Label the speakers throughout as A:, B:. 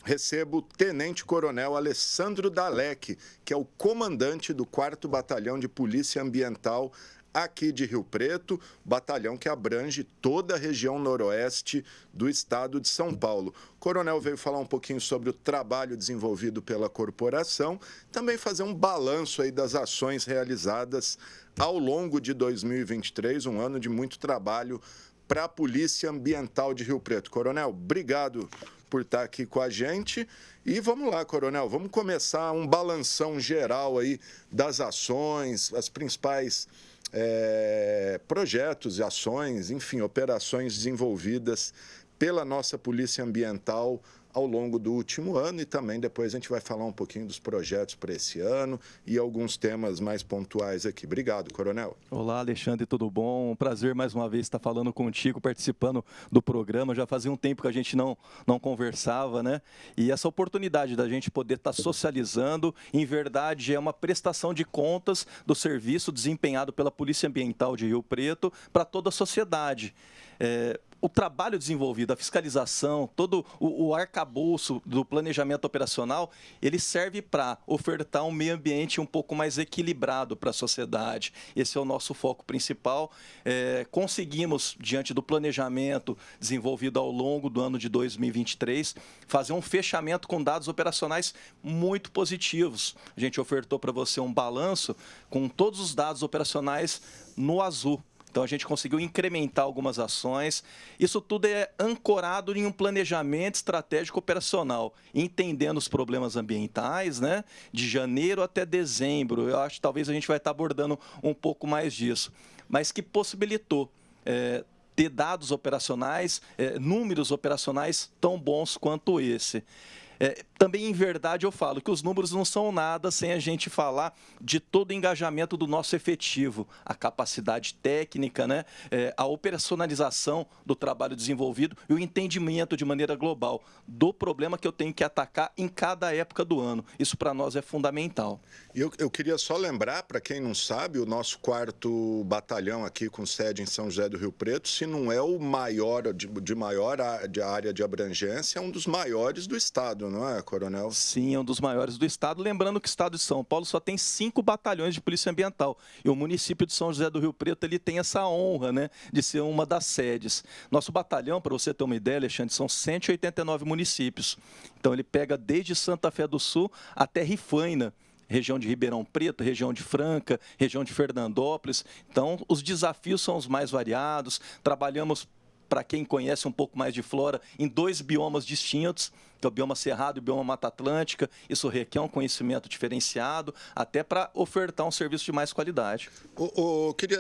A: recebo o Tenente-Coronel Alessandro Dalek, que é o comandante do 4º Batalhão de Polícia Ambiental aqui de Rio Preto, batalhão que abrange toda a região noroeste do estado de São Paulo. O coronel veio falar um pouquinho sobre o trabalho desenvolvido pela corporação, também fazer um balanço aí das ações realizadas ao longo de 2023, um ano de muito trabalho para a Polícia Ambiental de Rio Preto. Coronel, obrigado por estar aqui com a gente. E vamos lá, coronel, vamos começar um balanção geral aí das ações, as principais projetos e ações, enfim, operações desenvolvidas pela nossa Polícia Ambiental ao longo do último ano e também depois a gente vai falar um pouquinho dos projetos para esse ano e alguns temas mais pontuais aqui. Obrigado, coronel.
B: Olá, Alexandre, tudo bom? Um prazer mais uma vez estar falando contigo, participando do programa. Já fazia um tempo que a gente não conversava, né? E essa oportunidade da gente poder estar socializando, em verdade, é uma prestação de contas do serviço desempenhado pela Polícia Ambiental de Rio Preto para toda a sociedade. O trabalho desenvolvido, a fiscalização, todo o arcabouço do planejamento operacional, ele serve para ofertar um meio ambiente um pouco mais equilibrado para a sociedade. Esse é o nosso foco principal. Conseguimos, diante do planejamento desenvolvido ao longo do ano de 2023, fazer um fechamento com dados operacionais muito positivos. A gente ofertou para você um balanço com todos os dados operacionais no azul. Então, a gente conseguiu incrementar algumas ações. Isso tudo é ancorado em um planejamento estratégico operacional, entendendo os problemas ambientais, né? De janeiro até dezembro. Eu acho que talvez a gente vai estar abordando um pouco mais disso, mas que possibilitou ter dados operacionais, números operacionais tão bons quanto esse. Também, em verdade, eu falo que os números não são nada sem a gente falar de todo o engajamento do nosso efetivo, a capacidade técnica, né? A operacionalização do trabalho desenvolvido e o entendimento de maneira global do problema que eu tenho que atacar em cada época do ano. Isso, para nós, é fundamental.
A: Eu queria só lembrar, para quem não sabe, o nosso 4º Batalhão aqui com sede em São José do Rio Preto, se não é o maior, de maior área de abrangência, é um dos maiores do estado, não é, coronel?
B: Sim, é um dos maiores do estado. Lembrando que o estado de São Paulo só tem 5 batalhões de polícia ambiental. E o município de São José do Rio Preto ele tem essa honra, né, de ser uma das sedes. Nosso batalhão, para você ter uma ideia, Alexandre, são 189 municípios. Então, ele pega desde Santa Fé do Sul até Rifaina, região de Ribeirão Preto, região de Franca, região de Fernandópolis. Então, os desafios são os mais variados. Trabalhamos, para quem conhece um pouco mais de flora, em 2 biomas distintos, que é o bioma Cerrado e o bioma Mata Atlântica. Isso requer um conhecimento diferenciado, até para ofertar um serviço de mais qualidade.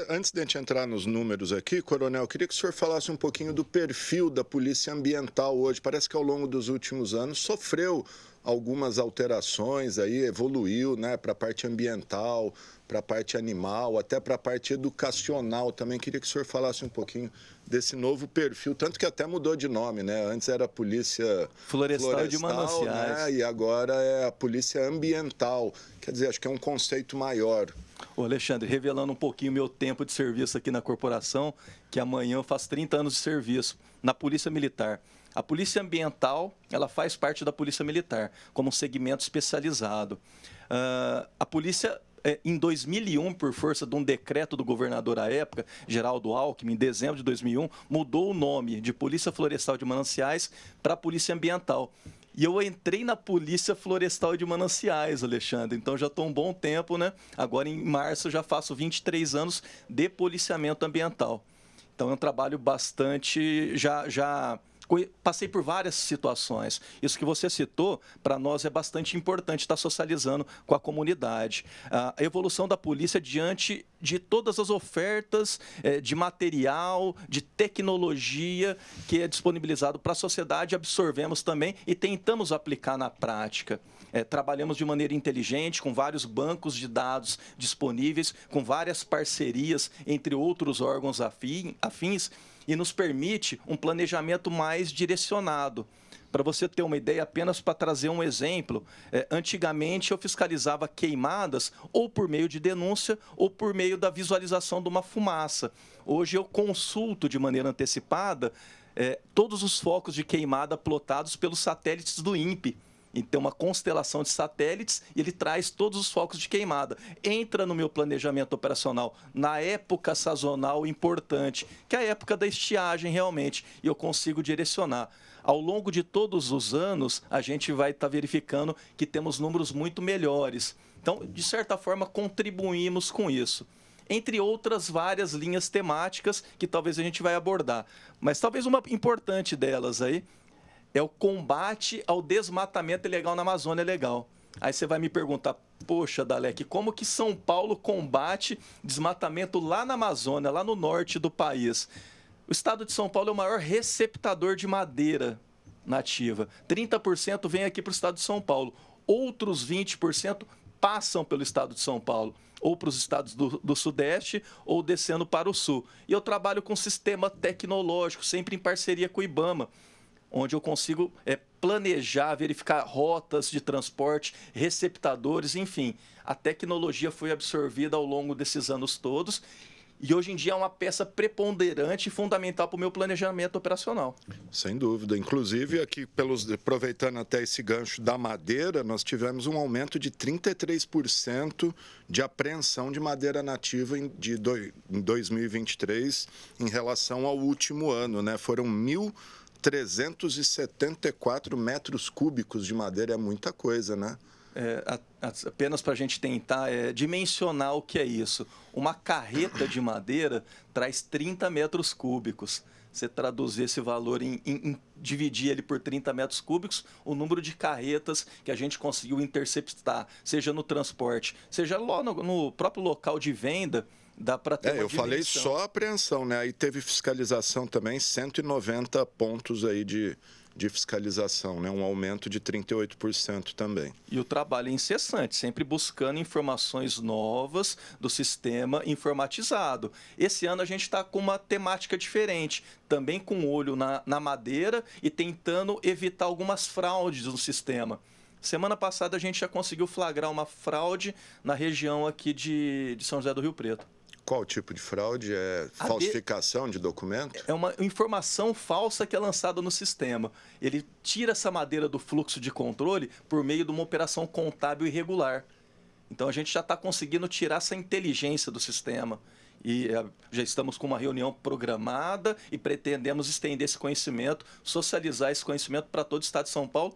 A: Antes de a gente entrar nos números aqui, coronel, queria que o senhor falasse um pouquinho do perfil da Polícia Ambiental hoje. Parece que ao longo dos últimos anos sofreu algumas alterações, aí evoluiu, né, para a parte ambiental, para a parte animal, até para a parte educacional também. Queria que o senhor falasse um pouquinho desse novo perfil, tanto que até mudou de nome, né? Antes era a Polícia
B: Florestal de Mananciais,
A: né? E agora é a Polícia Ambiental. Quer dizer, acho que é um conceito maior.
B: Ô Alexandre, revelando um pouquinho meu tempo de serviço aqui na corporação, que amanhã eu faço 30 anos de serviço na Polícia Militar. A Polícia Ambiental, ela faz parte da Polícia Militar, como um segmento especializado. A Polícia, em 2001, por força de um decreto do governador à época, Geraldo Alckmin, em dezembro de 2001, mudou o nome de Polícia Florestal de Mananciais para Polícia Ambiental. E eu entrei na Polícia Florestal de Mananciais, Alexandre, então já estou um bom tempo, né? Agora, em março, já faço 23 anos de policiamento ambiental. Então, é um trabalho bastante... Passei por várias situações. Isso que você citou, para nós é bastante importante estar socializando com a comunidade. A evolução da polícia diante de todas as ofertas de material, de tecnologia que é disponibilizado para a sociedade, absorvemos também e tentamos aplicar na prática. Trabalhamos de maneira inteligente, com vários bancos de dados disponíveis, com várias parcerias entre outros órgãos afins, e nos permite um planejamento mais direcionado. Para você ter uma ideia, apenas para trazer um exemplo, antigamente eu fiscalizava queimadas ou por meio de denúncia ou por meio da visualização de uma fumaça. Hoje eu consulto de maneira antecipada todos os focos de queimada plotados pelos satélites do INPE. Então, uma constelação de satélites e ele traz todos os focos de queimada. Entra no meu planejamento operacional na época sazonal importante, que é a época da estiagem realmente, e eu consigo direcionar. Ao longo de todos os anos, a gente vai estar verificando que temos números muito melhores. Então, de certa forma, contribuímos com isso. Entre outras várias linhas temáticas que talvez a gente vai abordar. Mas talvez uma importante delas aí é o combate ao desmatamento ilegal na Amazônia Legal. Aí você vai me perguntar, poxa, Dalek, como que São Paulo combate desmatamento lá na Amazônia, lá no norte do país? O estado de São Paulo é o maior receptador de madeira nativa. 30% vem aqui para o estado de São Paulo. Outros 20% passam pelo estado de São Paulo, ou para os estados do Sudeste, ou descendo para o Sul. E eu trabalho com sistema tecnológico, sempre em parceria com o IBAMA, onde eu consigo planejar, verificar rotas de transporte, receptadores, enfim. A tecnologia foi absorvida ao longo desses anos todos e hoje em dia é uma peça preponderante e fundamental para o meu planejamento operacional.
A: Sem dúvida. Inclusive, aqui, aproveitando até esse gancho da madeira, nós tivemos um aumento de 33% de apreensão de madeira nativa em 2023 em relação ao último ano, né? Foram 1.374 metros cúbicos de madeira, é muita coisa, né?
B: Apenas para a gente tentar dimensionar o que é isso. Uma carreta de madeira traz 30 metros cúbicos. Você traduzir esse valor dividir ele por 30 metros cúbicos, o número de carretas que a gente conseguiu interceptar, seja no transporte, seja lá no próprio local de venda, dá para ter uma
A: eu
B: dimensão.
A: Falei só apreensão, né? Aí teve fiscalização também, 190 pontos aí de fiscalização, né? Um aumento de 38% também.
B: E o trabalho é incessante, sempre buscando informações novas do sistema informatizado. Esse ano a gente está com uma temática diferente, também com olho na madeira e tentando evitar algumas fraudes no sistema. Semana passada a gente já conseguiu flagrar uma fraude na região aqui de São José do Rio Preto.
A: Qual tipo de fraude? É falsificação de documento?
B: É uma informação falsa que é lançada no sistema. Ele tira essa madeira do fluxo de controle por meio de uma operação contábil irregular. Então a gente já está conseguindo tirar essa inteligência do sistema. E já estamos com uma reunião programada e pretendemos estender esse conhecimento, socializar esse conhecimento para todo o estado de São Paulo.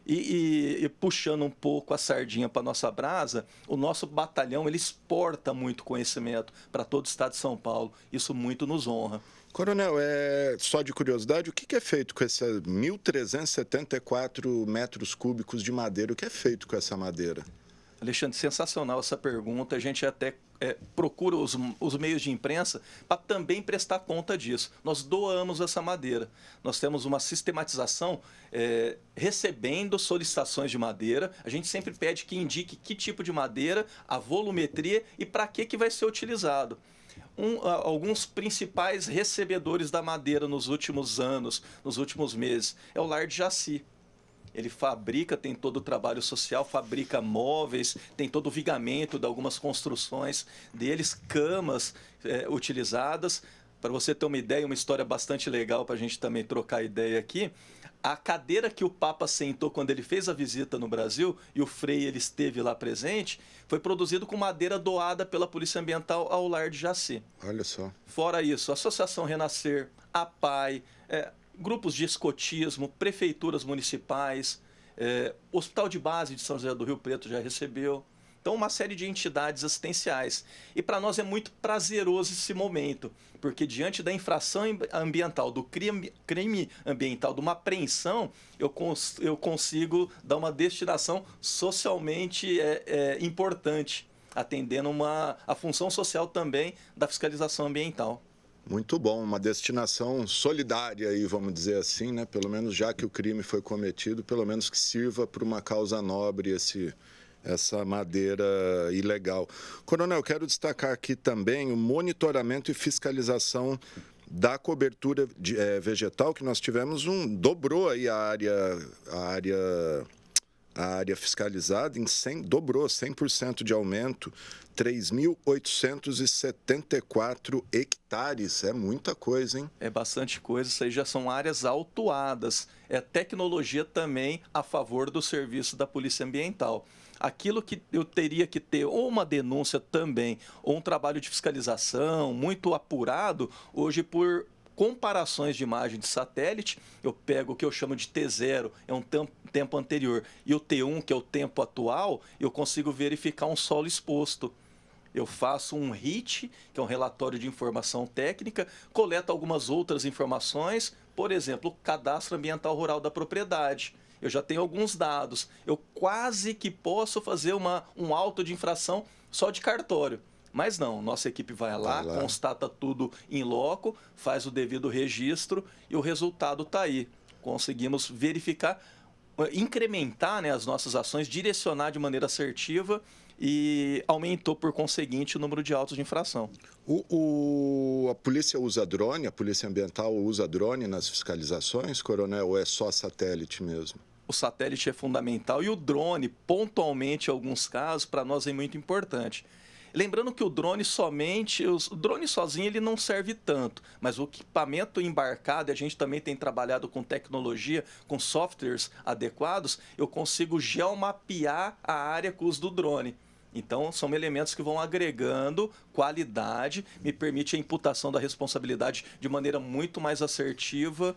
B: E puxando um pouco a sardinha para a nossa brasa, o nosso batalhão ele exporta muito conhecimento para todo o estado de São Paulo. Isso muito nos honra.
A: Coronel, só de curiosidade, o que é feito com esses 1.374 metros cúbicos de madeira? O que é feito com essa madeira?
B: Alexandre, sensacional essa pergunta. A gente até procura os meios de imprensa para também prestar conta disso. Nós doamos essa madeira. Nós temos uma sistematização recebendo solicitações de madeira. A gente sempre pede que indique que tipo de madeira, a volumetria e para que vai ser utilizado. Alguns principais recebedores da madeira nos últimos anos, nos últimos meses, é o Lar de Jaci. Ele fabrica, tem todo o trabalho social, fabrica móveis, tem todo o vigamento de algumas construções deles, camas utilizadas. Para você ter uma ideia, uma história bastante legal para a gente também trocar ideia aqui. A cadeira que o Papa sentou quando ele fez a visita no Brasil, e o Frei ele esteve lá presente, foi produzido com madeira doada pela Polícia Ambiental ao Lar de Jaci.
A: Olha só.
B: Fora isso, a Associação Renascer, a PAI, grupos de escotismo, prefeituras municipais, Hospital de Base de São José do Rio Preto já recebeu. Então, uma série de entidades assistenciais. E para nós é muito prazeroso esse momento, porque diante da infração ambiental, do crime ambiental, de uma apreensão, eu consigo dar uma destinação socialmente importante, atendendo a função social também da fiscalização ambiental.
A: Muito bom, uma destinação solidária aí, vamos dizer assim, né? Pelo menos já que o crime foi cometido, pelo menos que sirva para uma causa nobre essa madeira ilegal. Coronel, quero destacar aqui também o monitoramento e fiscalização da cobertura vegetal, que nós tivemos dobrou aí a área a área fiscalizada dobrou 100% de aumento, 3.874 hectares. É muita coisa, hein?
B: É bastante coisa, isso aí já são áreas autuadas. É tecnologia também a favor do serviço da Polícia Ambiental. Aquilo que eu teria que ter ou uma denúncia também, ou um trabalho de fiscalização muito apurado, hoje por comparações de imagem de satélite, eu pego o que eu chamo de T0, é um tempo anterior, e o T1, que é o tempo atual, eu consigo verificar um solo exposto. Eu faço um RIT, que é um relatório de informação técnica, coleto algumas outras informações, por exemplo, o cadastro ambiental rural da propriedade. Eu já tenho alguns dados. Eu quase que posso fazer um auto de infração só de cartório. Mas não, nossa equipe vai lá, constata tudo em loco, faz o devido registro e o resultado está aí. Conseguimos verificar, incrementar, né, as nossas ações, direcionar de maneira assertiva e aumentou, por conseguinte, o número de autos de infração.
A: A polícia usa drone, a polícia ambiental usa drone nas fiscalizações, coronel, ou é só satélite mesmo?
B: O satélite é fundamental e o drone, pontualmente, em alguns casos, para nós é muito importante. Lembrando que o drone sozinho ele não serve tanto, mas o equipamento embarcado, e a gente também tem trabalhado com tecnologia, com softwares adequados, eu consigo geomapear a área com o uso do drone. Então, são elementos que vão agregando qualidade, me permite a imputação da responsabilidade de maneira muito mais assertiva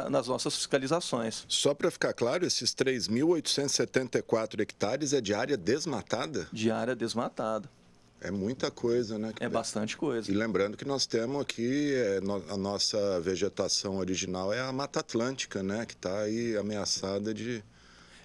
B: nas nossas fiscalizações.
A: Só para ficar claro, esses 3.874 hectares é de área desmatada?
B: De área desmatada.
A: É muita coisa, né?
B: É bastante coisa.
A: E lembrando que nós temos aqui, a nossa vegetação original é a Mata Atlântica, né? Que está aí ameaçada de...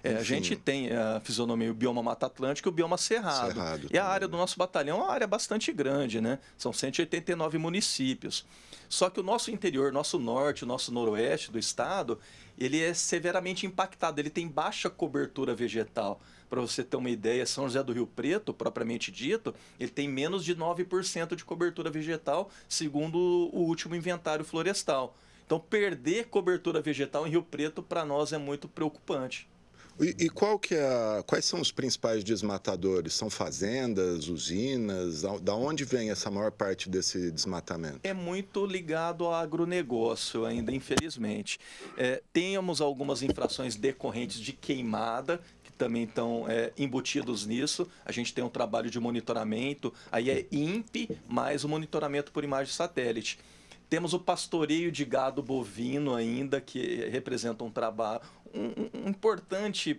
B: A gente tem a fisionomia, o bioma Mata Atlântica e o bioma Cerrado. E a área do nosso batalhão é uma área bastante grande, né? São 189 municípios. Só que o nosso interior, nosso norte, o nosso noroeste do estado, ele é severamente impactado, ele tem baixa cobertura vegetal. Para você ter uma ideia, São José do Rio Preto, propriamente dito, ele tem menos de 9% de cobertura vegetal, segundo o último inventário florestal. Então, perder cobertura vegetal em Rio Preto, para nós, é muito preocupante.
A: E quais são os principais desmatadores? São fazendas, usinas? Da onde vem essa maior parte desse desmatamento?
B: É muito ligado ao agronegócio ainda, infelizmente. Temos algumas infrações decorrentes de queimada, que também estão embutidos nisso. A gente tem um trabalho de monitoramento, aí é INPE mais o monitoramento por imagem de satélite. Temos o pastoreio de gado bovino ainda, que representa um trabalho, um importante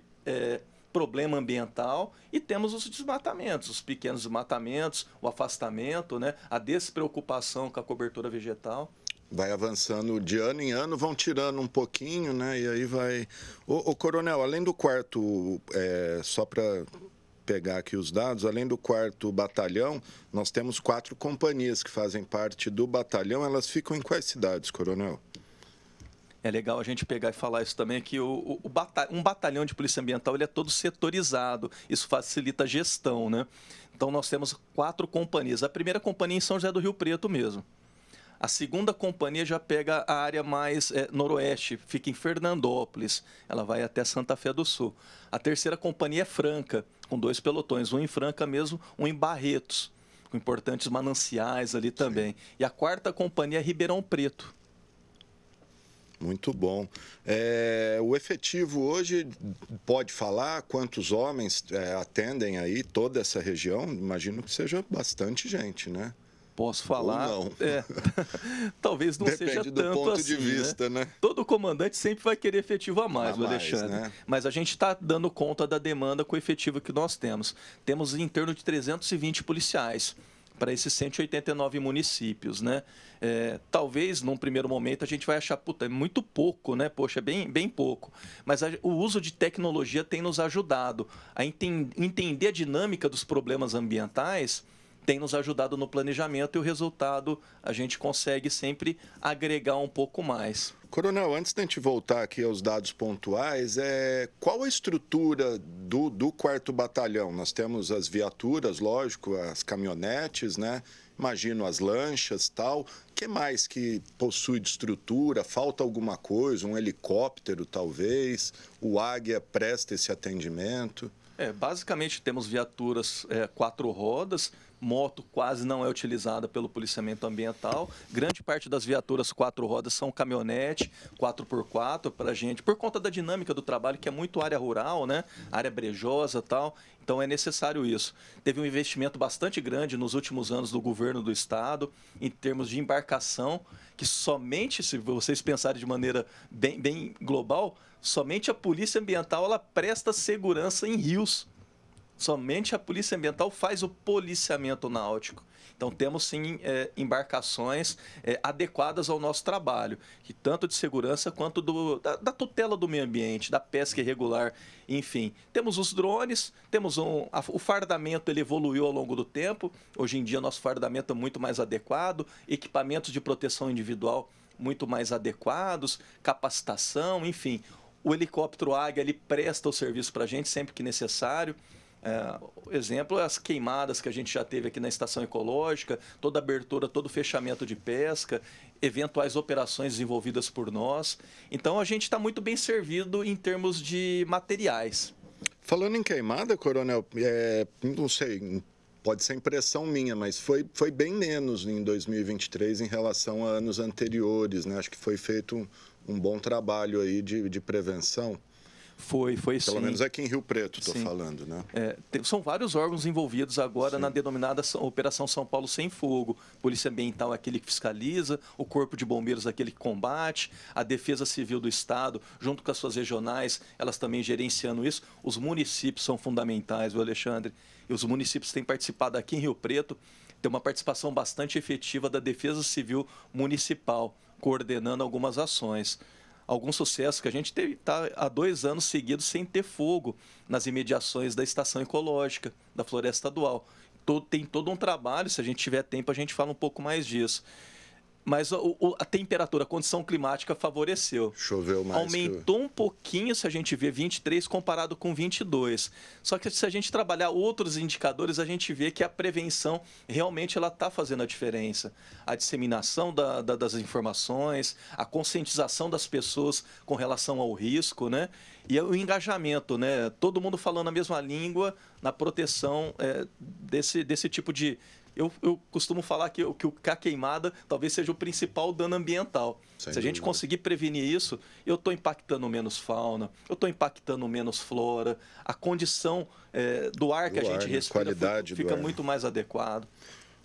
B: problema ambiental, e temos os desmatamentos, os pequenos desmatamentos, o afastamento, né, a despreocupação com a cobertura vegetal.
A: Vai avançando de ano em ano, vão tirando um pouquinho, né, e aí vai... Ô, coronel, além do quarto, só para pegar aqui os dados, além do 4º batalhão, nós temos 4 companhias que fazem parte do batalhão. Elas ficam em quais cidades, coronel?
B: É legal a gente pegar e falar isso também, que um batalhão de polícia ambiental ele é todo setorizado, isso facilita a gestão, né? Então nós temos 4 companhias. A primeira companhia é em São José do Rio Preto mesmo. A segunda companhia já pega a área mais noroeste, fica em Fernandópolis, ela vai até Santa Fé do Sul. A terceira companhia é Franca, com 2 pelotões, um em Franca mesmo, um em Barretos, com importantes mananciais ali também. E a 4ª companhia é Ribeirão Preto.
A: Muito bom. O efetivo hoje, pode falar quantos homens atendem aí toda essa região? Imagino que seja bastante gente, né?
B: Posso falar?
A: Ou não.
B: Talvez não seja tanto assim.
A: Depende do ponto de vista, né?
B: Todo comandante sempre vai querer efetivo a mais, Alexandre.
A: Né?
B: Mas a gente está dando conta da demanda com o efetivo que nós temos. Temos em torno de 320 policiais para esses 189 municípios, né? Talvez, num primeiro momento, a gente vai achar, puta, é muito pouco, né? Poxa, é bem pouco. Mas o uso de tecnologia tem nos ajudado a entender a dinâmica dos problemas ambientais, tem nos ajudado no planejamento e o resultado a gente consegue sempre agregar um pouco mais.
A: Coronel, antes da gente voltar aqui aos dados pontuais, qual a estrutura do 4º Batalhão? Nós temos as viaturas, lógico, as caminhonetes, né? Imagino as lanchas, tal. que mais que possui de estrutura? Falta alguma coisa? Um helicóptero, talvez? O Águia presta esse atendimento?
B: Basicamente temos viaturas 4 rodas, moto quase não é utilizada pelo policiamento ambiental. Grande parte das viaturas 4 rodas são caminhonete 4x4 para a gente, por conta da dinâmica do trabalho, que é muito área rural, né? Área brejosa e tal. Então é necessário isso. Teve um investimento bastante grande nos últimos anos do governo do estado, em termos de embarcação, que somente, se vocês pensarem de maneira bem global, somente a Polícia Ambiental ela presta segurança em rios. Somente a Polícia Ambiental faz o policiamento náutico. Então, temos sim embarcações adequadas ao nosso trabalho, que tanto de segurança quanto da tutela do meio ambiente, da pesca irregular, enfim. Temos os drones, temos o fardamento, ele evoluiu ao longo do tempo. Hoje em dia, nosso fardamento é muito mais adequado, equipamentos de proteção individual muito mais adequados, capacitação, enfim. O helicóptero Águia, ele presta o serviço para a gente sempre que necessário. Exemplo, as queimadas que a gente já teve aqui na estação ecológica, toda abertura, todo fechamento de pesca, eventuais operações desenvolvidas por nós. Então, a gente está muito bem servido em termos de materiais.
A: Falando em queimada, Coronel, não sei, pode ser impressão minha, mas foi bem menos em 2023 em relação a anos anteriores, né? Acho que foi feito um bom trabalho aí de prevenção.
B: Foi sim.
A: Pelo menos aqui em Rio Preto, estou falando, né?
B: São vários órgãos envolvidos agora na denominada Operação São Paulo Sem Fogo. Polícia Ambiental é aquele que fiscaliza, o Corpo de Bombeiros é aquele que combate, a Defesa Civil do Estado, junto com as suas regionais, elas também gerenciando isso. Os municípios são fundamentais, viu, Alexandre? E os municípios têm participado aqui em Rio Preto, tem uma participação bastante efetiva da Defesa Civil Municipal, coordenando algumas ações. Algum sucesso que a gente está há 2 anos seguidos sem ter fogo nas imediações da estação ecológica, da floresta estadual. Tem todo um trabalho, se a gente tiver tempo, a gente fala um pouco mais disso. Mas a temperatura, a condição climática favoreceu.
A: Choveu mais.
B: Aumentou um pouquinho se a gente vê 23 comparado com 22. Só que se a gente trabalhar outros indicadores, a gente vê que a prevenção realmente ela está fazendo a diferença. A disseminação das informações, a conscientização das pessoas com relação ao risco, né? E o engajamento, né? Todo mundo falando a mesma língua na proteção desse tipo de... Eu costumo falar que a queimada talvez seja o principal dano ambiental. Se a gente conseguir prevenir isso, eu estou impactando menos fauna, eu estou impactando menos flora, a condição do ar que a gente respira fica muito mais adequado.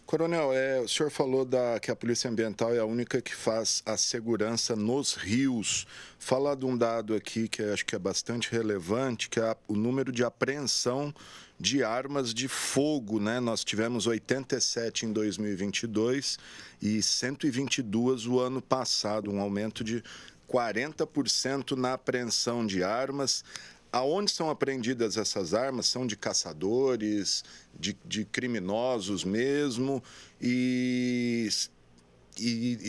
A: Coronel, o senhor falou que a Polícia Ambiental é a única que faz a segurança nos rios. Fala de um dado aqui que acho que é bastante relevante, que é o número de apreensão de armas de fogo, né? Nós tivemos 87 em 2022 e 122 o ano passado, um aumento de 40% na apreensão de armas. Aonde são apreendidas essas armas? São de caçadores, de criminosos mesmo, e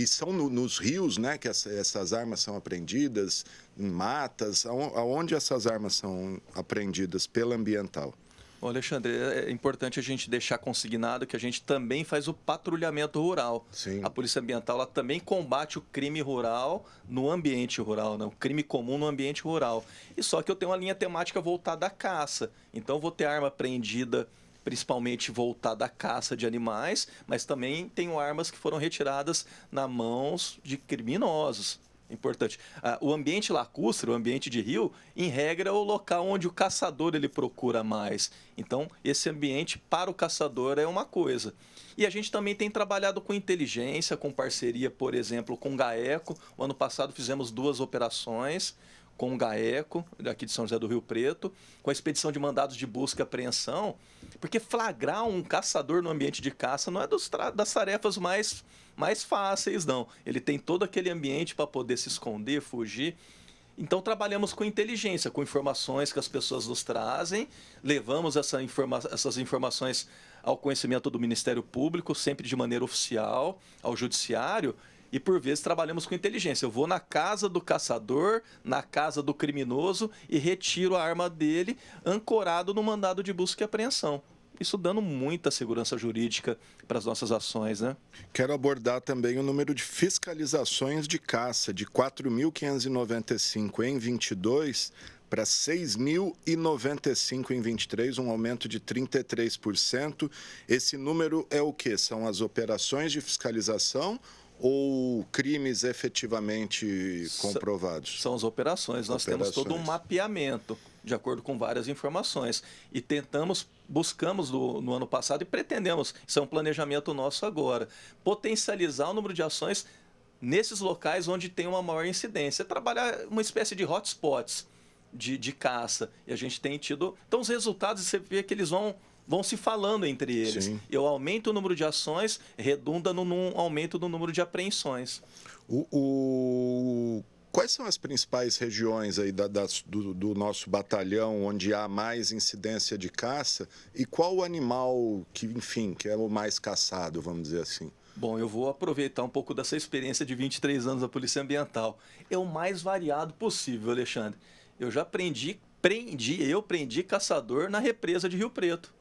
A: são nos rios, né, que essas armas são apreendidas, em matas. Aonde essas armas são apreendidas pela ambiental?
B: Bom, Alexandre, é importante a gente deixar consignado que a gente também faz o patrulhamento rural.
A: Sim.
B: A Polícia Ambiental ela também combate o crime rural no ambiente rural, né? O crime comum no ambiente rural. E só que eu tenho uma linha temática voltada à caça. Então, vou ter arma apreendida principalmente voltada à caça de animais, mas também tenho armas que foram retiradas nas mãos de criminosos. Importante. O ambiente lacustre, o ambiente de rio, em regra, é o local onde o caçador ele procura mais. Então, esse ambiente para o caçador é uma coisa. E a gente também tem trabalhado com inteligência, com parceria, por exemplo, com o GAECO. O ano passado fizemos 2 operações com o GAECO, daqui de São José do Rio Preto, com a expedição de mandados de busca e apreensão, porque flagrar um caçador no ambiente de caça não é das tarefas mais fáceis, não. Ele tem todo aquele ambiente para poder se esconder, fugir. Então, trabalhamos com inteligência, com informações que as pessoas nos trazem, levamos essas informações ao conhecimento do Ministério Público, sempre de maneira oficial, ao Judiciário, e, por vezes, trabalhamos com inteligência. Eu vou na casa do caçador, na casa do criminoso e retiro a arma dele ancorado no mandado de busca e apreensão. isso dando muita segurança jurídica para as nossas ações, né?
A: Quero abordar também o número de fiscalizações de caça, de 4.595 em 22 para 6.095 em 23, um aumento de 33%. Esse número é o quê? São as operações de fiscalização ou crimes efetivamente comprovados?
B: São as operações. Nós temos todo um mapeamento, de acordo com várias informações. E buscamos no ano passado e pretendemos, isso é um planejamento nosso agora, potencializar o número de ações nesses locais onde tem uma maior incidência. Trabalhar uma espécie de hotspots de caça. E a gente tem tido... Então, os resultados, você vê que eles vão se falando entre eles.
A: Sim.
B: Eu aumento o número de ações, redunda num aumento do número de apreensões.
A: Quais são as principais regiões aí do nosso batalhão onde há mais incidência de caça e qual o animal que, enfim, que é o mais caçado, vamos dizer assim?
B: Bom, eu vou aproveitar um pouco dessa experiência de 23 anos da Polícia Ambiental. É o mais variado possível, Alexandre. Eu já prendi caçador na represa de Rio Preto,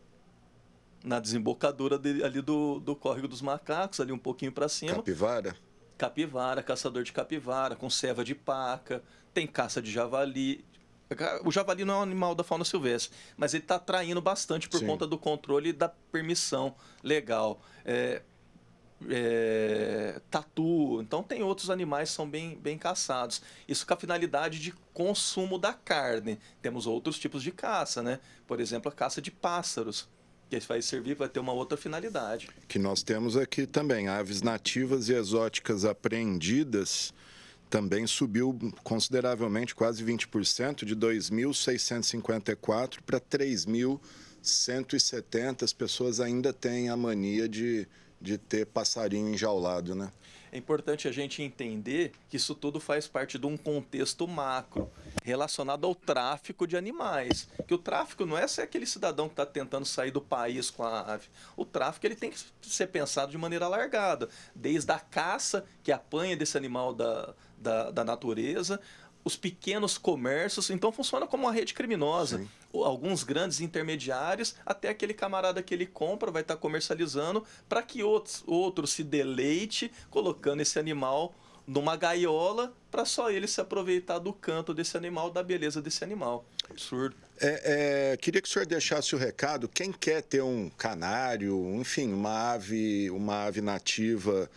B: na desembocadura ali do Córrego dos Macacos, ali um pouquinho para cima.
A: Capivara?
B: Capivara, caçador de capivara, com ceva de paca, tem caça de javali. O javali não é um animal da fauna silvestre, mas ele está atraindo bastante por conta do controle e da permissão legal. Tatu, então tem outros animais que são bem caçados. Isso com a finalidade de consumo da carne. Temos outros tipos de caça, né? Por exemplo, a caça de pássaros, que vai servir para ter uma outra finalidade.
A: Que nós temos aqui também, aves nativas e exóticas apreendidas, também subiu consideravelmente, quase 20%, de 2.654 para 3.170. As pessoas ainda têm a mania de ter passarinho enjaulado, né?
B: É importante a gente entender que isso tudo faz parte de um contexto macro relacionado ao tráfico de animais. Que o tráfico não é ser aquele cidadão que está tentando sair do país com a ave. O tráfico ele tem que ser pensado de maneira alargada, desde a caça, que apanha desse animal da natureza, os pequenos comércios, então funciona como uma rede criminosa.
A: Sim.
B: Alguns grandes intermediários, até aquele camarada que ele compra vai estar comercializando para que outro se deleite colocando esse animal numa gaiola para só ele se aproveitar do canto desse animal, da beleza desse animal. Absurdo.
A: Queria que o senhor deixasse o recado, quem quer ter um canário, enfim, uma ave nativa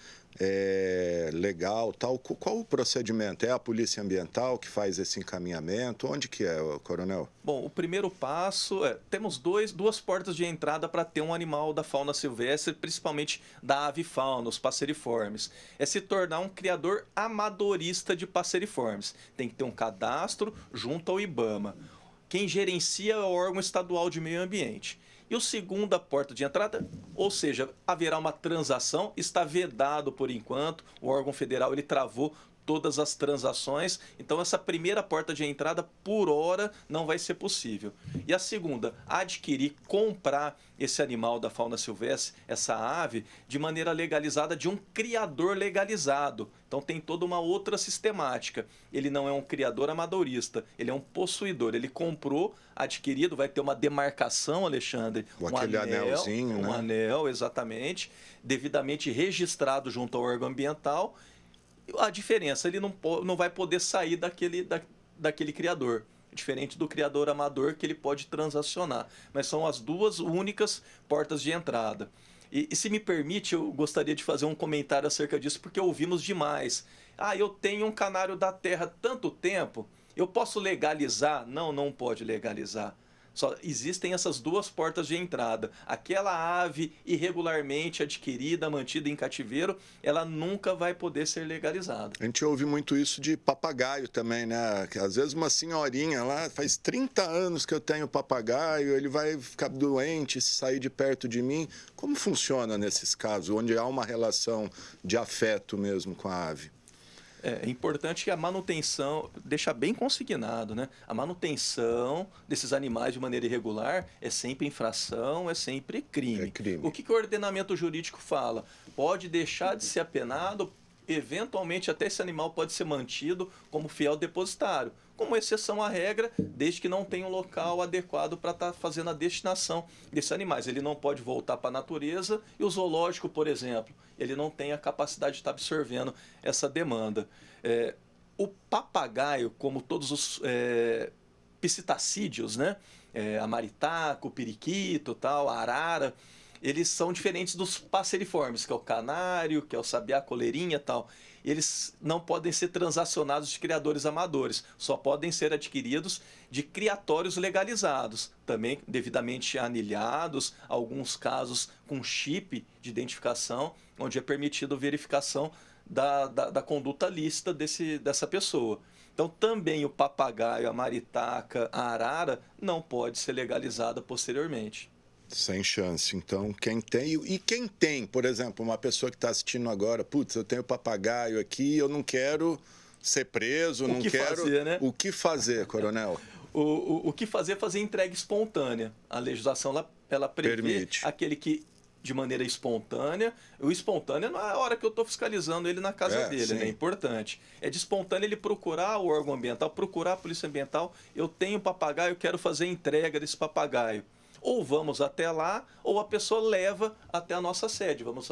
A: legal, tal, qual o procedimento? É a Polícia Ambiental que faz esse encaminhamento? Onde que é, coronel?
B: Bom, o primeiro passo temos duas portas de entrada para ter um animal da fauna silvestre, principalmente da avifauna, os passeriformes. É se tornar um criador amadorista de passeriformes. Tem que ter um cadastro junto ao IBAMA. Quem gerencia é o órgão estadual de meio ambiente. E a segunda porta de entrada, ou seja, haverá uma transação, está vedado por enquanto, o órgão federal ele travou todas as transações, então essa primeira porta de entrada, por hora, não vai ser possível. E a segunda, adquirir, comprar esse animal da fauna silvestre, essa ave, de maneira legalizada de um criador legalizado. Então tem toda uma outra sistemática. Ele não é um criador amadorista, ele é um possuidor. Ele comprou, adquirido, vai ter uma demarcação, Alexandre.
A: Aquele anelzinho, né?
B: Um anel, exatamente, devidamente registrado junto ao órgão ambiental. A diferença, ele não vai poder sair daquele criador, diferente do criador amador que ele pode transacionar. Mas são as duas únicas portas de entrada. E se me permite, eu gostaria de fazer um comentário acerca disso, porque ouvimos demais. Eu tenho um canário da terra há tanto tempo, eu posso legalizar? Não pode legalizar. Só existem essas duas portas de entrada. Aquela ave irregularmente adquirida, mantida em cativeiro, ela nunca vai poder ser legalizada.
A: A gente ouve muito isso de papagaio também, né? Às vezes uma senhorinha lá, faz 30 anos que eu tenho papagaio, ele vai ficar doente se sair de perto de mim. Como funciona nesses casos, onde há uma relação de afeto mesmo com a ave?
B: É importante que a manutenção, deixar bem consignado, né? A manutenção desses animais de maneira irregular é sempre infração, é sempre crime.
A: É crime.
B: O que o ordenamento jurídico fala? Pode deixar de ser apenado eventualmente até esse animal pode ser mantido como fiel depositário, como exceção à regra, desde que não tenha um local adequado para estar fazendo a destinação desses animais. Ele não pode voltar para a natureza e o zoológico, por exemplo, ele não tem a capacidade de estar absorvendo essa demanda. O papagaio, como todos os psitacídeos, né? A maritaca, o periquito, tal, a arara, eles são diferentes dos passeriformes, que é o canário, que é o sabiá, coleirinha, tal. Eles não podem ser transacionados de criadores amadores, só podem ser adquiridos de criatórios legalizados, também devidamente anilhados, alguns casos com chip de identificação, onde é permitido verificação da conduta lícita dessa pessoa. Então, também o papagaio, a maritaca, a arara não pode ser legalizada posteriormente.
A: Sem chance. Então, quem tem, por exemplo, uma pessoa que está assistindo agora, putz, eu tenho papagaio aqui, eu não quero ser preso, não quero...
B: Fazer, né?
A: O que fazer, coronel?
B: O que fazer é fazer entrega espontânea. A legislação ela prevê aquele que, de maneira espontânea, o espontâneo não é a hora que eu estou fiscalizando ele na casa dele, né? É importante. É de espontâneo ele procurar o órgão ambiental, procurar a polícia ambiental, eu tenho um papagaio, eu quero fazer a entrega desse papagaio. Ou vamos até lá, ou a pessoa leva até a nossa sede. Vamos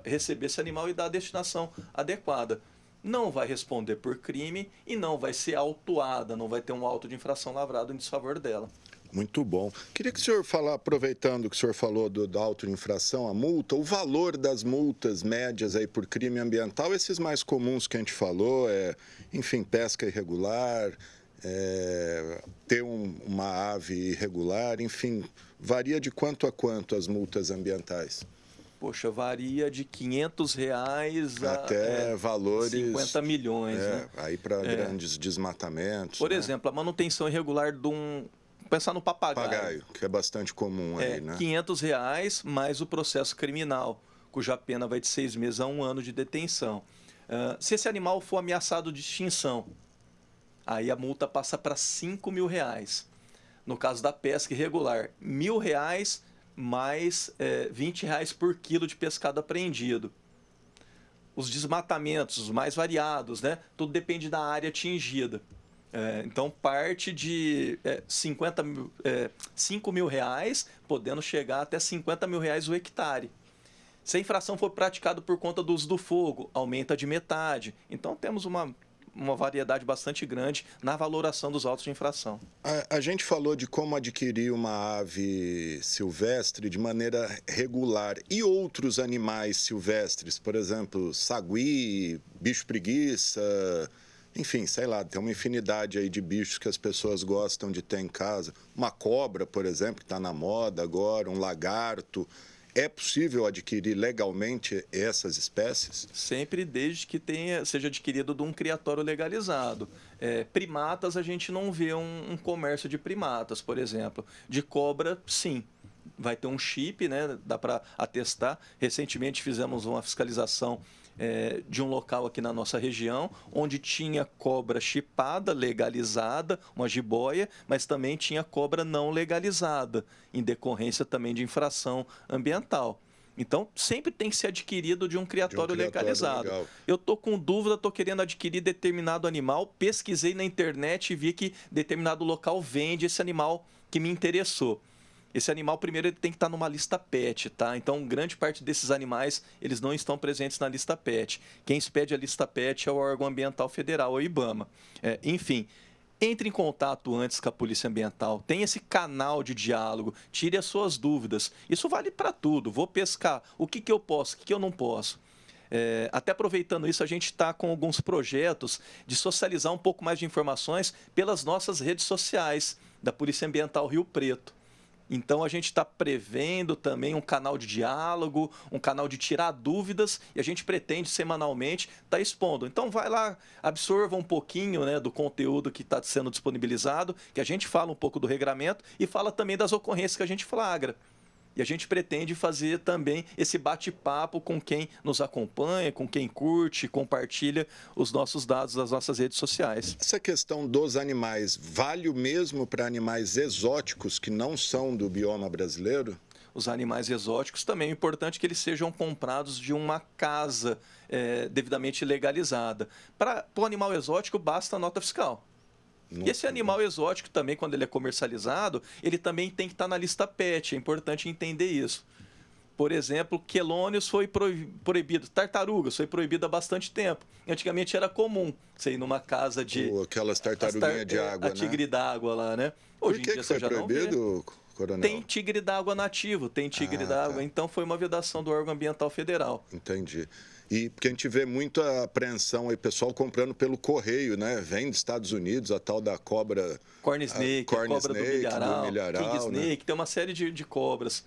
B: receber esse animal e dar a destinação adequada. Não vai responder por crime e não vai ser autuada, não vai ter um auto de infração lavrado em desfavor dela.
A: Muito bom. Queria que o senhor aproveitando que o senhor falou da auto de infração, a multa, o valor das multas médias aí por crime ambiental, esses mais comuns que a gente falou, enfim, pesca irregular, ter uma ave irregular, enfim, varia de quanto a quanto as multas ambientais?
B: Poxa, varia de R$500
A: até valores
B: 50 milhões. Né?
A: Aí para grandes desmatamentos.
B: Por exemplo, a manutenção irregular de pensar no papagaio.
A: Papagaio, que é bastante comum aí, né?
B: R$500 mais o processo criminal, cuja pena vai de 6 meses a 1 ano de detenção. Se esse animal for ameaçado de extinção, aí a multa passa para R$5.000. No caso da pesca irregular, R$1.000 mais R$20 por quilo de pescado apreendido. Os desmatamentos, os mais variados, né? Tudo depende da área atingida. Então, parte de R$5.000, podendo chegar até R$50.000 o hectare. Se a infração for praticada por conta do uso do fogo, aumenta de metade. Então, temos uma variedade bastante grande na valoração dos autos de infração.
A: A gente falou de como adquirir uma ave silvestre de maneira regular. E outros animais silvestres, por exemplo, sagui, bicho-preguiça, enfim, sei lá, tem uma infinidade aí de bichos que as pessoas gostam de ter em casa. Uma cobra, por exemplo, que está na moda agora, um lagarto. É possível adquirir legalmente essas espécies?
B: Sempre desde que seja adquirido de um criatório legalizado. Primatas, a gente não vê um comércio de primatas, por exemplo. De cobra, sim. Vai ter um chip, né? Dá para atestar. Recentemente fizemos uma fiscalização de um local aqui na nossa região, onde tinha cobra chipada, legalizada, uma jiboia, mas também tinha cobra não legalizada, em decorrência também de infração ambiental. Então, sempre tem que ser adquirido de um criatório legalizado. Legal. Eu estou com dúvida, estou querendo adquirir determinado animal, pesquisei na internet e vi que determinado local vende esse animal que me interessou. Esse animal, primeiro, ele tem que estar numa lista PET, tá? Então, grande parte desses animais, eles não estão presentes na lista PET. Quem expede a lista PET é o órgão ambiental federal, o IBAMA. Enfim, entre em contato antes com a Polícia Ambiental, tenha esse canal de diálogo, tire as suas dúvidas. Isso vale para tudo. Vou pescar, o que eu posso, o que eu não posso. Até aproveitando isso, a gente está com alguns projetos de socializar um pouco mais de informações pelas nossas redes sociais da Polícia Ambiental Rio Preto. Então, a gente está prevendo também um canal de diálogo, um canal de tirar dúvidas, e a gente pretende semanalmente estar expondo. Então, vai lá, absorva um pouquinho, né, do conteúdo que está sendo disponibilizado, que a gente fala um pouco do regramento e fala também das ocorrências que a gente flagra. E a gente pretende fazer também esse bate-papo com quem nos acompanha, com quem curte, compartilha os nossos dados das nossas redes sociais.
A: Essa questão dos animais vale o mesmo para animais exóticos que não são do bioma brasileiro?
B: os animais exóticos, também é importante que eles sejam comprados de uma casa devidamente legalizada. Para o animal exótico, basta a nota fiscal. E esse animal exótico também, quando ele é comercializado, ele também tem que estar na lista PET, é importante entender isso. Por exemplo, quelônios foi proibido, tartarugas foi proibido há bastante tempo. Antigamente era comum você ir numa casa de...
A: aquelas tartaruguinhas de água,
B: a tigre d'água lá, né? Hoje
A: em dia
B: você já
A: proibido,
B: não vê.
A: Coronel?
B: Tem tigre d'água nativo, tem tigre d'água, então foi uma vedação do órgão ambiental federal.
A: Entendi. E porque a gente vê muita apreensão aí, pessoal comprando pelo correio, né? Vem dos Estados Unidos, a tal da cobra...
B: Corn snake,
A: corn
B: cobra
A: snake,
B: do milharal, king snake,
A: né?
B: tem uma série de cobras.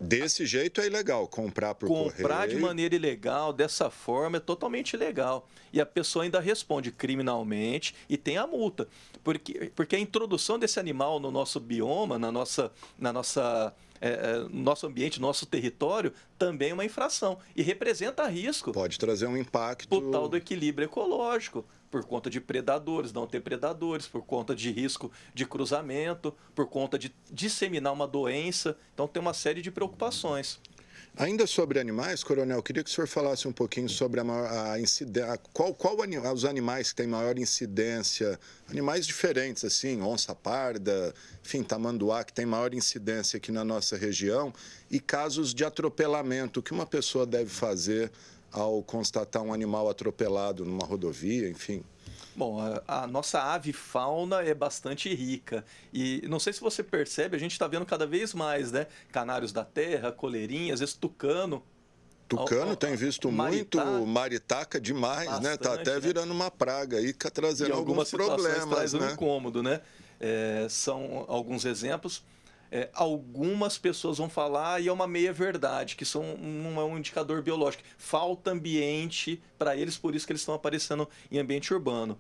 A: Desse jeito é ilegal, comprar por correio.
B: Comprar de maneira ilegal, dessa forma, é totalmente ilegal. E a pessoa ainda responde criminalmente e tem a multa. Porque a introdução desse animal no nosso bioma, no nosso ambiente, no nosso território, também é uma infração. E representa risco.
A: Pode trazer um impacto.
B: Por tal do equilíbrio ecológico, por conta de predadores, não ter predadores, por conta de risco de cruzamento, por conta de disseminar uma doença. Então, tem uma série de preocupações.
A: Ainda sobre animais, Coronel, queria que o senhor falasse um pouquinho sobre a incidência. Os animais que têm maior incidência, animais diferentes, assim, onça parda, enfim, tamanduá, que tem maior incidência aqui na nossa região, e casos de atropelamento. O que uma pessoa deve fazer ao constatar um animal atropelado numa rodovia, enfim?
B: Bom, a nossa avifauna é bastante rica e não sei se você percebe, a gente está vendo cada vez mais, né? Canários da terra, coleirinhas, esse tucano.
A: Tucano tem visto muito, maritaca demais, bastante, né? Está até virando uma praga aí, trazendo alguns problemas,
B: traz
A: né?
B: um incômodo, né? São alguns exemplos. Algumas pessoas vão falar, e é uma meia-verdade, que não é um indicador biológico. Falta ambiente para eles, por isso que eles estão aparecendo em ambiente urbano.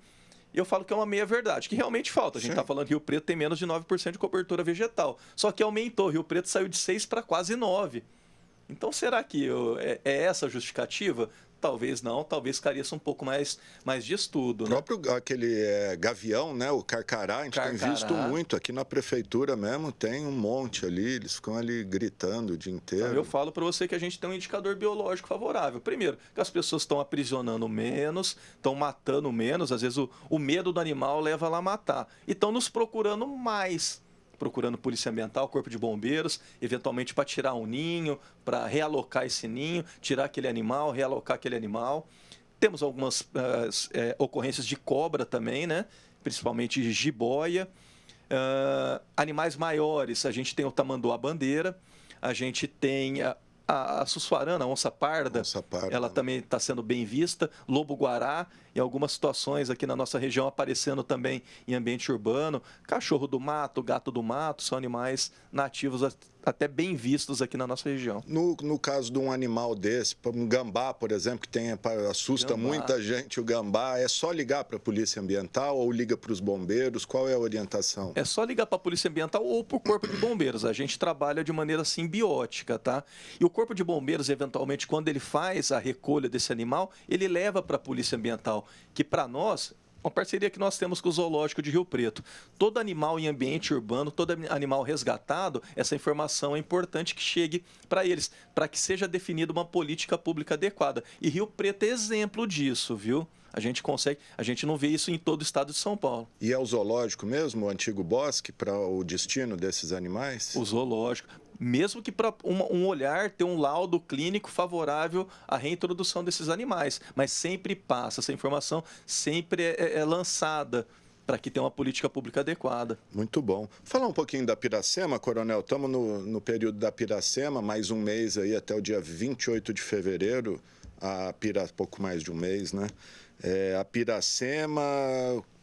B: Eu falo que é uma meia-verdade, que realmente falta. A gente está falando que Rio Preto tem menos de 9% de cobertura vegetal. Só que aumentou, Rio Preto saiu de 6 para quase 9. Então, será que é essa a justificativa? Talvez não, talvez careça um pouco mais de estudo.
A: O próprio aquele gavião, né, o carcará, a gente tem visto muito aqui na prefeitura mesmo, tem um monte ali, eles ficam ali gritando o dia inteiro.
B: Então, eu falo para você que a gente tem um indicador biológico favorável. Primeiro, que as pessoas estão aprisionando menos, estão matando menos, às vezes o medo do animal leva lá a matar. E estão nos procurando mais. Procurando polícia ambiental, corpo de bombeiros, eventualmente para tirar um ninho, para realocar esse ninho, tirar aquele animal, realocar aquele animal. Temos algumas ocorrências de cobra também, né? Principalmente de jiboia. Animais maiores, a gente tem o tamanduá-bandeira, a gente tem a sussuarana, a onça parda, ela também está sendo bem vista, lobo-guará, em algumas situações aqui na nossa região aparecendo também em ambiente urbano, cachorro do mato, gato do mato, são animais nativos até bem vistos aqui na nossa região.
A: No caso de um animal desse, um gambá, por exemplo, que assusta muita gente, o gambá, é só ligar para a Polícia Ambiental ou liga para os bombeiros? Qual é a orientação?
B: É só ligar para a Polícia Ambiental ou para o Corpo de Bombeiros. A gente trabalha de maneira simbiótica, tá? E o Corpo de Bombeiros, eventualmente, quando ele faz a recolha desse animal, ele leva para a Polícia Ambiental, que para nós... uma parceria que nós temos com o Zoológico de Rio Preto. Todo animal em ambiente urbano, todo animal resgatado, essa informação é importante que chegue para eles, para que seja definida uma política pública adequada. E Rio Preto é exemplo disso, viu? A gente não vê isso em todo o estado de São Paulo.
A: E é o zoológico mesmo, o antigo bosque, para o destino desses animais?
B: O zoológico. Mesmo que para um olhar ter um laudo clínico favorável à reintrodução desses animais. Mas sempre passa, essa informação sempre é lançada para que tenha uma política pública adequada.
A: Muito bom. Falar um pouquinho da Piracema, Coronel. Estamos no período da Piracema, mais um mês aí, até o dia 28 de fevereiro. Pouco mais de um mês, né? A Piracema,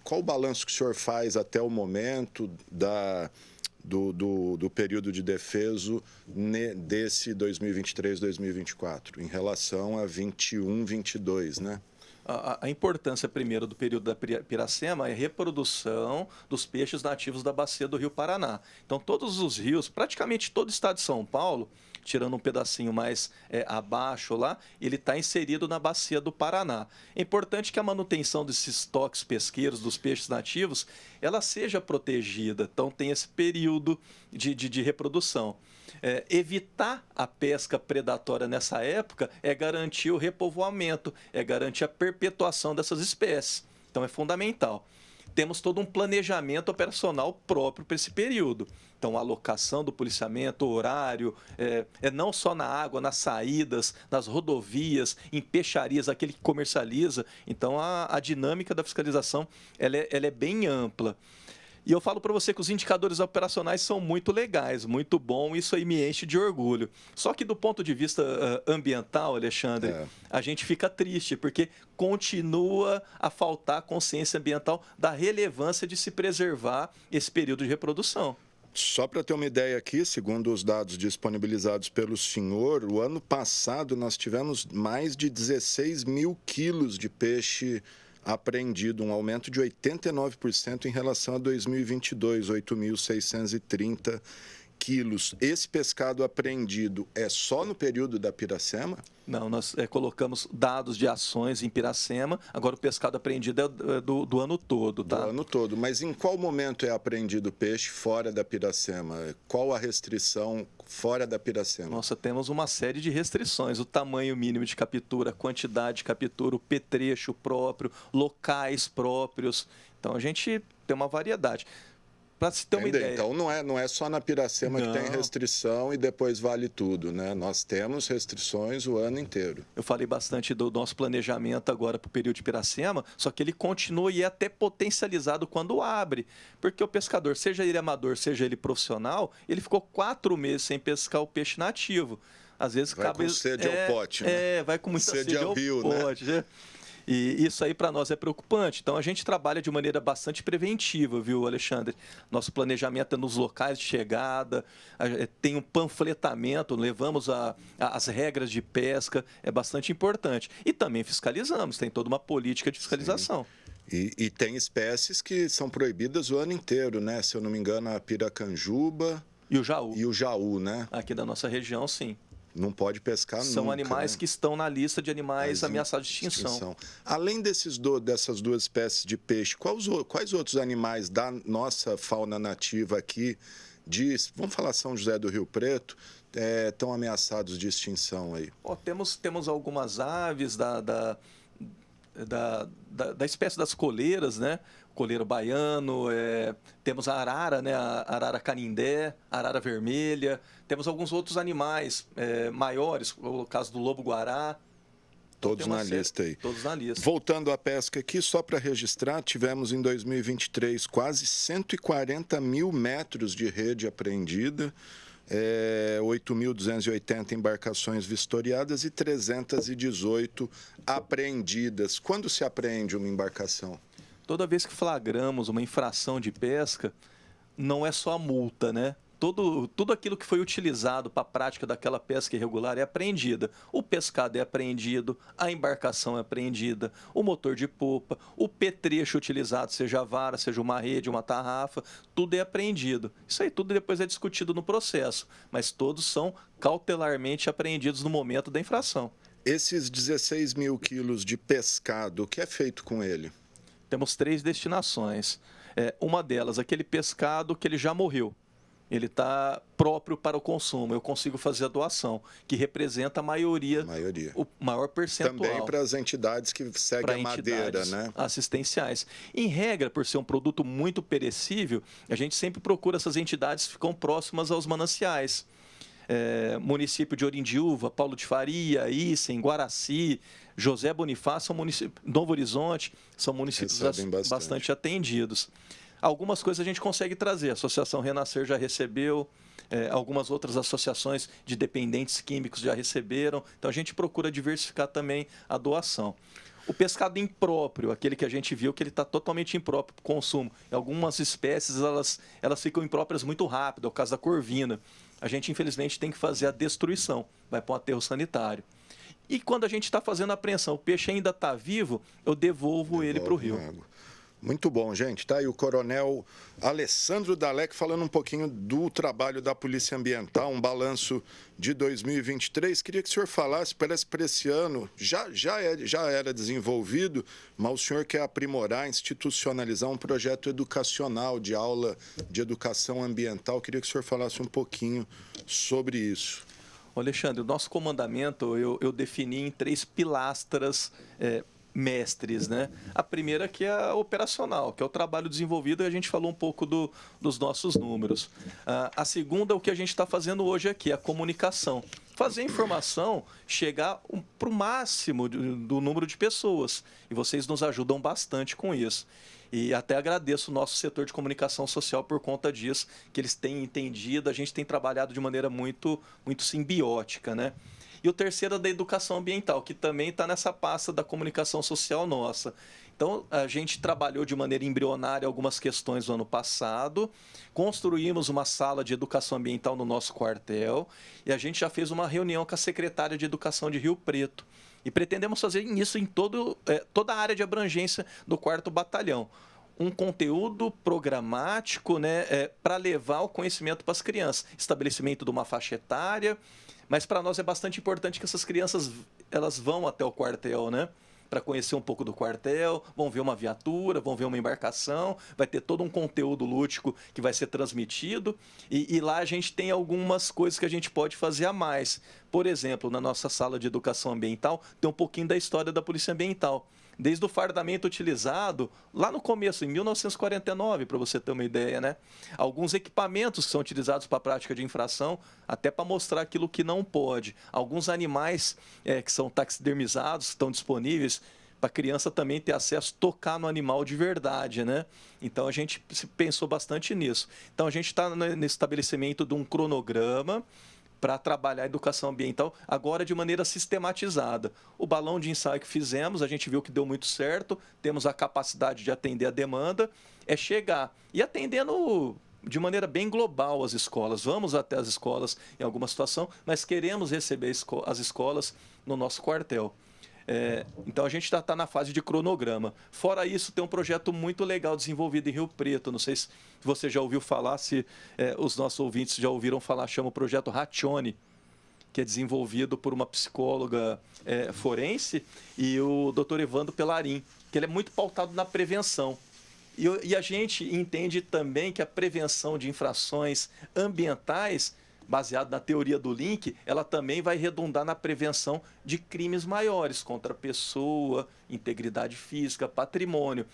A: qual o balanço que o senhor faz até o momento do período de defeso desse 2023-2024, em relação a 21-22, né?
B: A importância, primeiro, do período da Piracema é a reprodução dos peixes nativos da bacia do Rio Paraná. Então, todos os rios, praticamente todo o estado de São Paulo, tirando um pedacinho mais abaixo lá, ele está inserido na bacia do Paraná. É importante que a manutenção desses estoques pesqueiros dos peixes nativos, ela seja protegida, então tem esse período de reprodução. Evitar a pesca predatória nessa época é garantir o repovoamento, é garantir a perpetuação dessas espécies. Então é fundamental. Temos todo um planejamento operacional próprio para esse período. Então, a alocação do policiamento, horário, não só na água, nas saídas, nas rodovias, em peixarias, aquele que comercializa. Então, a dinâmica da fiscalização ela é bem ampla. E eu falo para você que os indicadores operacionais são muito legais, muito bom, isso aí me enche de orgulho. Só que do ponto de vista ambiental, Alexandre, a gente fica triste, porque continua a faltar consciência ambiental da relevância de se preservar esse período de reprodução.
A: Só para ter uma ideia aqui, segundo os dados disponibilizados pelo senhor, o ano passado nós tivemos mais de 16 mil quilos de peixe apreendido, um aumento de 89% em relação a 2022, 8.630 quilos. Esse pescado apreendido é só no período da Piracema?
B: Não, nós colocamos dados de ações em Piracema, agora o pescado apreendido é do ano todo, tá?
A: Do ano todo, mas em qual momento é apreendido peixe fora da Piracema? Qual a restrição fora da Piracema?
B: Nossa, temos uma série de restrições, o tamanho mínimo de captura, a quantidade de captura, o petrecho próprio, locais próprios, então a gente tem uma variedade. Para se ter uma ideia.
A: Então não é só na Piracema que tem restrição e depois vale tudo, né? Nós temos restrições o ano inteiro.
B: Eu falei bastante do nosso planejamento agora para o período de Piracema, só que ele continua e é até potencializado quando abre, porque o pescador, seja ele amador, seja ele profissional, ele ficou 4 meses sem pescar o peixe nativo. Às vezes
A: vai com sede ao pote, né?
B: Vai com muita
A: sede ao rio,
B: pote, né? E isso aí para nós é preocupante. Então a gente trabalha de maneira bastante preventiva, viu, Alexandre? Nosso planejamento é nos locais de chegada, tem um panfletamento, levamos as regras de pesca, é bastante importante. E também fiscalizamos, tem toda uma política de fiscalização.
A: E tem espécies que são proibidas o ano inteiro, né? Se eu não me engano, a piracanjuba
B: e o jaú.
A: E o jaú, né?
B: Aqui da nossa região, sim.
A: Não pode pescar nunca.
B: São animais, né, que estão na lista de animais ameaçados de extinção.
A: Além dessas duas espécies de peixe, quais outros animais da nossa fauna nativa aqui, vamos falar São José do Rio Preto, estão ameaçados de extinção aí?
B: Temos algumas aves da espécie das coleiras, né? Coleiro baiano, temos a arara, né? A arara canindé, a arara vermelha, temos alguns outros animais maiores, o caso do lobo-guará.
A: Todos na lista aí.
B: Todos na lista.
A: Voltando à pesca aqui, só para registrar, tivemos em 2023 quase 140 mil metros de rede apreendida, 8.280 embarcações vistoriadas e 318 apreendidas. Quando se apreende uma embarcação?
B: Toda vez que flagramos uma infração de pesca, não é só a multa, né? Tudo aquilo que foi utilizado para a prática daquela pesca irregular é apreendida. O pescado é apreendido, a embarcação é apreendida, o motor de popa, o petrecho utilizado, seja a vara, seja uma rede, uma tarrafa, tudo é apreendido. Isso aí tudo depois é discutido no processo, mas todos são cautelarmente apreendidos no momento da infração.
A: Esses 16 mil quilos de pescado, o que é feito com ele?
B: Temos 3 destinações. Uma delas, aquele pescado que ele já morreu. Ele está próprio para o consumo. Eu consigo fazer a doação, que representa a maioria. O maior percentual.
A: Também para as entidades que seguem a madeira, né?
B: Assistenciais. Em regra, por ser um produto muito perecível, a gente sempre procura essas entidades que ficam próximas aos mananciais. Município de Orindiúva, Paulo de Faria, Issem, Guaraci, José Bonifácio, Novo Horizonte, são municípios bastante atendidos. Algumas coisas a gente consegue trazer. A Associação Renascer já recebeu, algumas outras associações de dependentes químicos já receberam. Então, a gente procura diversificar também a doação. O pescado impróprio, aquele que a gente viu que ele está totalmente impróprio para o consumo. Algumas espécies elas ficam impróprias muito rápido, é o caso da corvina. A gente, infelizmente, tem que fazer a destruição, vai para um aterro sanitário. E quando a gente está fazendo a apreensão, o peixe ainda está vivo, eu devolvo ele para o rio.
A: Muito bom, gente. Tá aí o Coronel Alessandro Dalec falando um pouquinho do trabalho da Polícia Ambiental, um balanço de 2023. Queria que o senhor falasse, parece que para esse ano já era desenvolvido, mas o senhor quer aprimorar, institucionalizar um projeto educacional de aula de educação ambiental. Queria que o senhor falasse um pouquinho sobre isso.
B: Alexandre, o nosso comandamento eu defini em 3 pilastras mestres, né? A primeira que é a operacional, que é o trabalho desenvolvido, e a gente falou um pouco dos nossos números. A segunda é o que a gente está fazendo hoje aqui, a comunicação. Fazer a informação chegar para o máximo do número de pessoas. E vocês nos ajudam bastante com isso. E até agradeço o nosso setor de comunicação social por conta disso, que eles têm entendido, a gente tem trabalhado de maneira muito simbiótica, né? E o terceiro é da educação ambiental, que também está nessa pasta da comunicação social nossa. Então, a gente trabalhou de maneira embrionária algumas questões no ano passado, construímos uma sala de educação ambiental no nosso quartel e a gente já fez uma reunião com a secretária de Educação de Rio Preto. E pretendemos fazer isso em toda a área de abrangência do 4º Batalhão. Um conteúdo programático, né, para levar o conhecimento para as crianças. Estabelecimento de uma faixa etária, mas para nós é bastante importante que essas crianças elas vão até o quartel, né? Para conhecer um pouco do quartel, vão ver uma viatura, vão ver uma embarcação, vai ter todo um conteúdo lúdico que vai ser transmitido e lá a gente tem algumas coisas que a gente pode fazer a mais. Por exemplo, na nossa sala de educação ambiental tem um pouquinho da história da Polícia Ambiental. Desde o fardamento utilizado, lá no começo, em 1949, para você ter uma ideia, né? Alguns equipamentos que são utilizados para a prática de infração, até para mostrar aquilo que não pode. Alguns animais que são taxidermizados, estão disponíveis para a criança também ter acesso, tocar no animal de verdade, né? Então, a gente pensou bastante nisso. Então, a gente está nesse estabelecimento de um cronograma para trabalhar a educação ambiental, agora de maneira sistematizada. O balão de ensaio que fizemos, a gente viu que deu muito certo, temos a capacidade de atender a demanda, é chegar e atendendo de maneira bem global as escolas. Vamos até as escolas em alguma situação, mas queremos receber as escolas no nosso quartel. Então, a gente está na fase de cronograma. Fora isso, tem um projeto muito legal desenvolvido em Rio Preto. Não sei se você já ouviu falar, se os nossos ouvintes já ouviram falar, chama o projeto Ratione, que é desenvolvido por uma psicóloga forense e o Dr. Evandro Pelarim, que ele é muito pautado na prevenção. E a gente entende também que a prevenção de infrações ambientais, baseado na teoria do link, ela também vai redundar na prevenção de crimes maiores contra a pessoa, integridade física, patrimônio.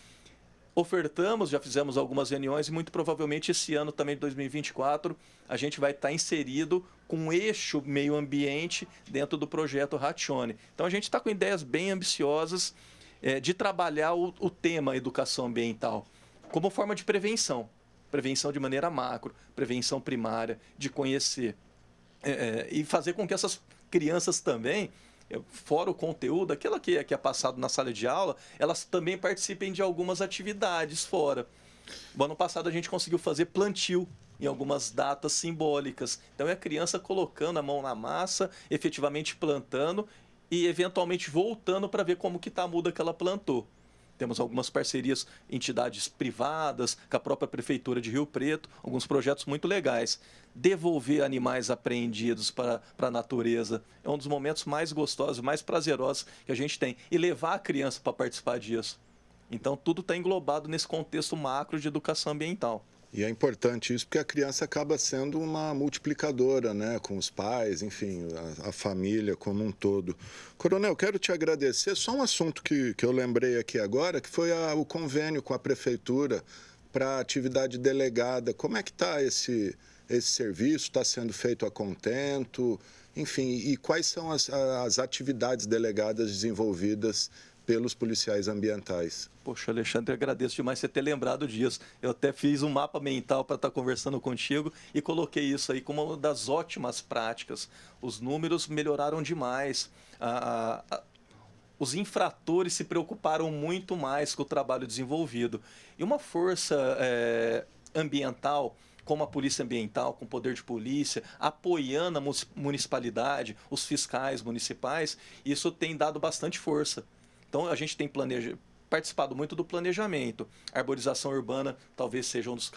B: Ofertamos, já fizemos algumas reuniões e muito provavelmente esse ano também, de 2024, a gente vai estar inserido com um eixo meio ambiente dentro do projeto Ratione. Então, a gente está com ideias bem ambiciosas de trabalhar o tema educação ambiental como forma de prevenção. Prevenção de maneira macro, prevenção primária, de conhecer. E fazer com que essas crianças também, fora o conteúdo, aquela que é passado na sala de aula, elas também participem de algumas atividades fora. No ano passado a gente conseguiu fazer plantio em algumas datas simbólicas. Então é a criança colocando a mão na massa, efetivamente plantando e eventualmente voltando para ver como que está a muda que ela plantou. Temos algumas parcerias, entidades privadas, com a própria Prefeitura de Rio Preto, alguns projetos muito legais. Devolver animais apreendidos para a natureza é um dos momentos mais gostosos, mais prazerosos que a gente tem. E levar a criança para participar disso. Então, tudo está englobado nesse contexto macro de educação ambiental.
A: E é importante isso porque a criança acaba sendo uma multiplicadora, né, com os pais, enfim, a família como um todo. Coronel, quero te agradecer. Só um assunto que eu lembrei aqui agora, que foi o convênio com a Prefeitura para atividade delegada. Como é que está esse serviço? Está sendo feito a contento? Enfim, e quais são as atividades delegadas desenvolvidas pelos policiais ambientais?
B: Poxa, Alexandre, agradeço demais você ter lembrado disso. Eu até fiz um mapa mental para estar conversando contigo e coloquei isso aí como uma das ótimas práticas. Os números melhoraram demais. Os infratores se preocuparam muito mais com o trabalho desenvolvido. E uma força ambiental, como a Polícia Ambiental, com o poder de polícia, apoiando a municipalidade, os fiscais municipais, isso tem dado bastante força. Então, a gente tem participado muito do planejamento. A arborização urbana talvez seja um dos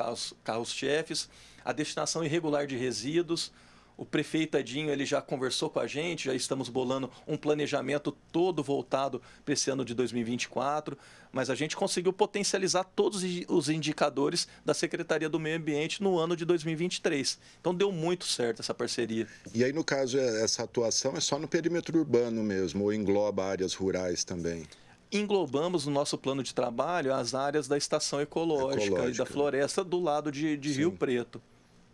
B: carros-chefes, a destinação irregular de resíduos. O prefeito Edinho ele já conversou com a gente, já estamos bolando um planejamento todo voltado para esse ano de 2024, mas a gente conseguiu potencializar todos os indicadores da Secretaria do Meio Ambiente no ano de 2023. Então deu muito certo essa parceria.
A: E aí, no caso, essa atuação é só no perímetro urbano mesmo, ou engloba áreas rurais também?
B: Englobamos no nosso plano de trabalho as áreas da estação ecológica e da floresta do lado de Rio Preto.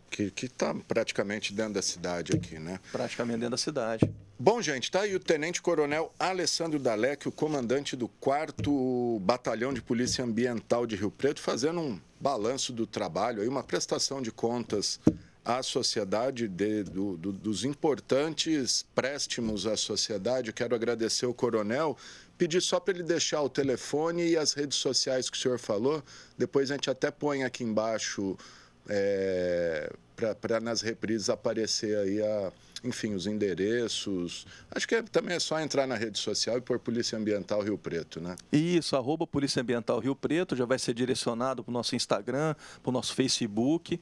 A: Que está praticamente dentro da cidade aqui, né?
B: Praticamente dentro da cidade.
A: Bom, gente, está aí o Tenente-Coronel Alessandro Dalec, o comandante do 4º Batalhão de Polícia Ambiental de Rio Preto, fazendo um balanço do trabalho, aí uma prestação de contas à sociedade dos importantes préstimos à sociedade. Eu quero agradecer o coronel, pedir só para ele deixar o telefone e as redes sociais que o senhor falou, depois a gente até põe aqui embaixo para nas reprises aparecer aí, enfim, os endereços. Acho que também é só entrar na rede social e pôr Polícia Ambiental Rio Preto, né?
B: Isso, @Polícia Ambiental Rio Preto, já vai ser direcionado para o nosso Instagram, para o nosso Facebook.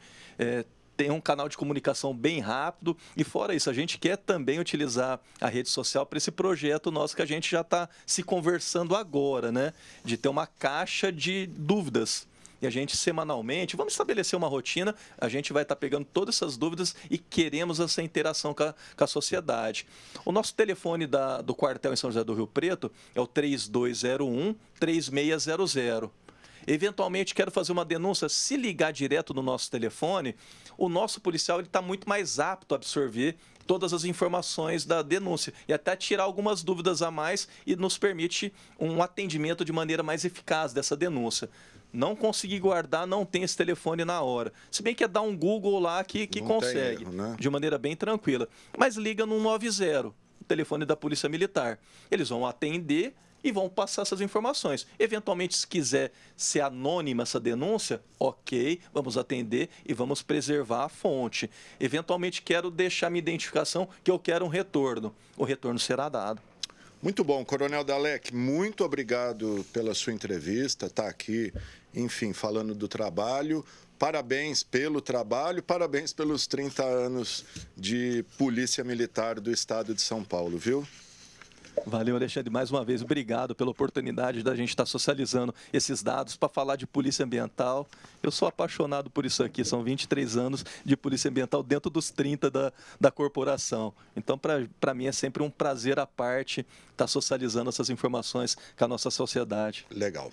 B: Tem um canal de comunicação bem rápido e fora isso, a gente quer também utilizar a rede social para esse projeto nosso que a gente já está se conversando agora, né? De ter uma caixa de dúvidas. E a gente, semanalmente, vamos estabelecer uma rotina, a gente vai estar pegando todas essas dúvidas e queremos essa interação com a sociedade. O nosso telefone do quartel em São José do Rio Preto é o 3201-3600. Eventualmente, quero fazer uma denúncia, se ligar direto no nosso telefone, o nosso policial está muito mais apto a absorver todas as informações da denúncia e até tirar algumas dúvidas a mais e nos permite um atendimento de maneira mais eficaz dessa denúncia. Não conseguir guardar, não tem esse telefone na hora. Se bem que é dar um Google lá que consegue,
A: erro, né?
B: De maneira bem tranquila. Mas liga no 90, o telefone da Polícia Militar. Eles vão atender e vão passar essas informações. Eventualmente, se quiser ser anônima essa denúncia, ok, vamos atender e vamos preservar a fonte. Eventualmente, quero deixar minha identificação que eu quero um retorno. O retorno será dado.
A: Muito bom, Coronel Dalec, muito obrigado pela sua entrevista, está aqui, enfim, falando do trabalho. Parabéns pelo trabalho, parabéns pelos 30 anos de Polícia Militar do Estado de São Paulo, viu?
B: Valeu, Alexandre, mais uma vez, obrigado pela oportunidade da gente estar socializando esses dados para falar de polícia ambiental. Eu sou apaixonado por isso aqui, são 23 anos de polícia ambiental dentro dos 30 da corporação. Então, para mim é sempre um prazer à parte estar socializando essas informações com a nossa sociedade.
A: Legal.